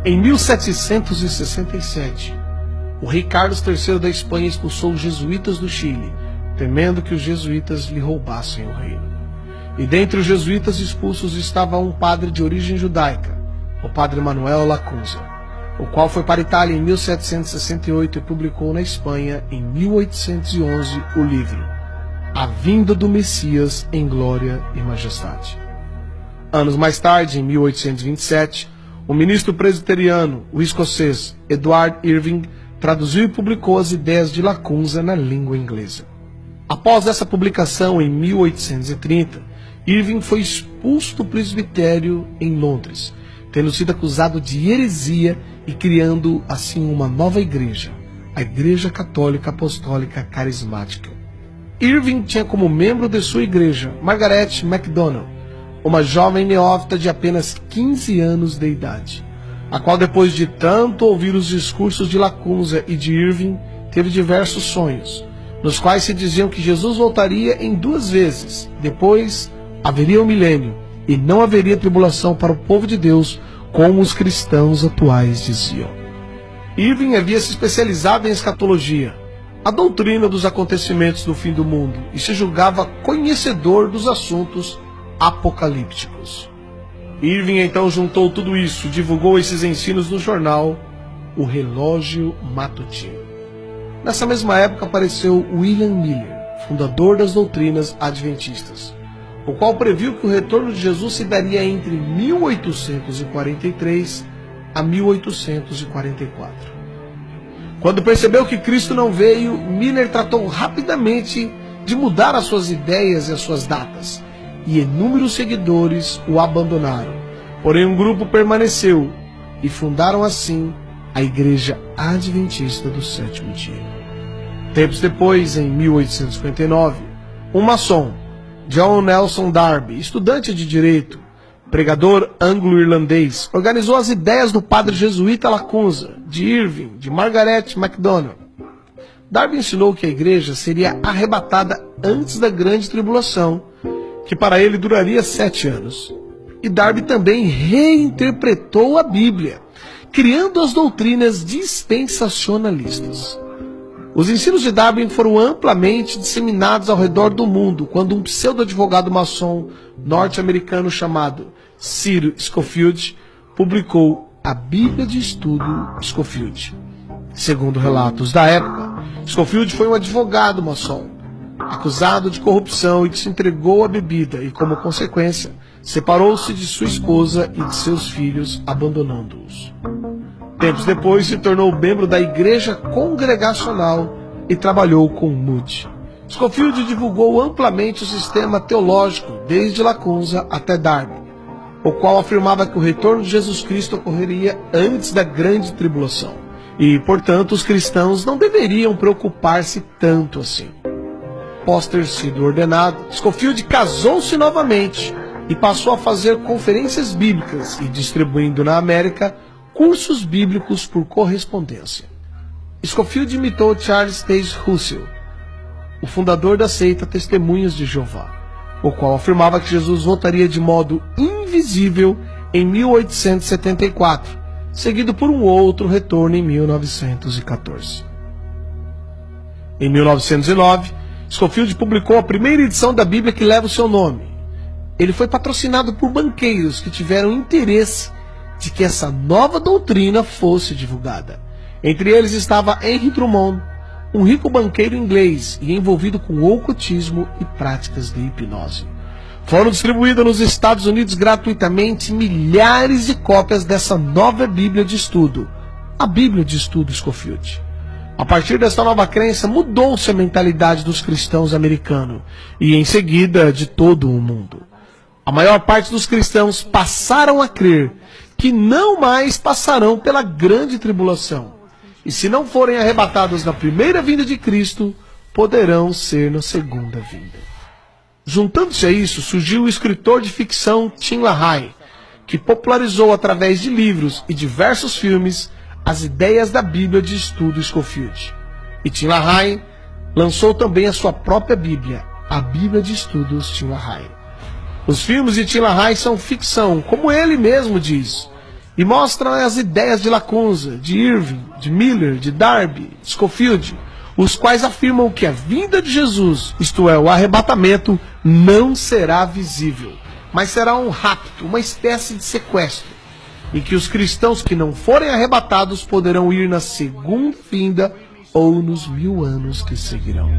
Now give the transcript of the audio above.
Em 1767, o rei Carlos III da Espanha expulsou os jesuítas do Chile, temendo que os jesuítas lhe roubassem o reino. E dentre os jesuítas expulsos estava um padre de origem judaica, o padre Manuel Lacunza, o qual foi para a Itália em 1768 e publicou na Espanha, em 1811, o livro A Vinda do Messias em Glória e Majestade. Anos mais tarde, em 1827, o ministro presbiteriano, o escocês Edward Irving, traduziu e publicou as ideias de Lacunza na língua inglesa. Após essa publicação, em 1830, Irving foi expulso do presbitério em Londres, tendo sido acusado de heresia e criando assim uma nova igreja, a Igreja Católica Apostólica Carismática. Irving tinha como membro de sua igreja Margaret MacDonald, uma jovem neófita de apenas 15 anos de idade, a qual, depois de tanto ouvir os discursos de Lacunza e de Irving, teve diversos sonhos, nos quais se diziam que Jesus voltaria em 2 vezes, depois haveria um milênio e não haveria tribulação para o povo de Deus, como os cristãos atuais diziam. Irving havia se especializado em escatologia, a doutrina dos acontecimentos do fim do mundo, e se julgava conhecedor dos assuntos apocalípticos. Irving então juntou tudo isso e divulgou esses ensinos no jornal O Relógio Matutino. Nessa mesma época apareceu William Miller, fundador das doutrinas adventistas, o qual previu que o retorno de Jesus se daria entre 1843 a 1844. Quando percebeu que Cristo não veio, Miller tratou rapidamente de mudar as suas ideias e as suas datas, e inúmeros seguidores o abandonaram. Porém, um grupo permaneceu e fundaram assim a Igreja Adventista do Sétimo Dia. Tempos depois, em 1859, um maçom, John Nelson Darby, estudante de direito, pregador anglo-irlandês, organizou as ideias do padre jesuíta Lacunza, de Irving, de Margaret MacDonald. Darby ensinou que a igreja seria arrebatada antes da grande tribulação, que para ele duraria 7 anos. E Darby também reinterpretou a Bíblia, criando as doutrinas dispensacionalistas. Os ensinos de Darby foram amplamente disseminados ao redor do mundo quando um pseudo-advogado maçom norte-americano chamado Cyril Scofield publicou a Bíblia de Estudo Scofield. Segundo relatos da época, Scofield foi um advogado maçom, acusado de corrupção e que se entregou à bebida e, como consequência, separou-se de sua esposa e de seus filhos, abandonando-os. Tempos depois, se tornou membro da Igreja Congregacional e trabalhou com Moody. Scofield divulgou amplamente o sistema teológico, desde Lacunza até Darby, o qual afirmava que o retorno de Jesus Cristo ocorreria antes da grande tribulação, e, portanto, os cristãos não deveriam preocupar-se tanto assim. Após ter sido ordenado, Scofield casou-se novamente e passou a fazer conferências bíblicas e distribuindo na América cursos bíblicos por correspondência. Scofield imitou Charles Taze Russell, o fundador da seita Testemunhas de Jeová, o qual afirmava que Jesus voltaria de modo invisível em 1874, seguido por um outro retorno em 1914. Em 1909, Scofield publicou a primeira edição da Bíblia que leva o seu nome. Ele foi patrocinado por banqueiros que tiveram interesse de que essa nova doutrina fosse divulgada. Entre eles estava Henry Drummond, um rico banqueiro inglês e envolvido com ocultismo e práticas de hipnose. Foram distribuídas nos Estados Unidos gratuitamente milhares de cópias dessa nova Bíblia de estudo, a Bíblia de Estudo Scofield. A partir dessa nova crença, mudou-se a mentalidade dos cristãos americanos e, em seguida, de todo o mundo. A maior parte dos cristãos passaram a crer que não mais passarão pela grande tribulação, e se não forem arrebatados na primeira vinda de Cristo, poderão ser na segunda vinda. Juntando-se a isso, surgiu o escritor de ficção Tim LaHaye, que popularizou através de livros e diversos filmes as ideias da Bíblia de Estudo Scofield. E Tim LaHaye lançou também a sua própria Bíblia, a Bíblia de Estudos Tim LaHaye. Os filmes de Tim LaHaye são ficção, como ele mesmo diz, e mostram as ideias de Lacunza, de Irving, de Miller, de Darby, de Scofield, os quais afirmam que a vinda de Jesus, isto é, o arrebatamento, não será visível, mas será um rapto, uma espécie de sequestro, em que os cristãos que não forem arrebatados poderão ir na segunda vinda ou nos 1000 anos que seguirão.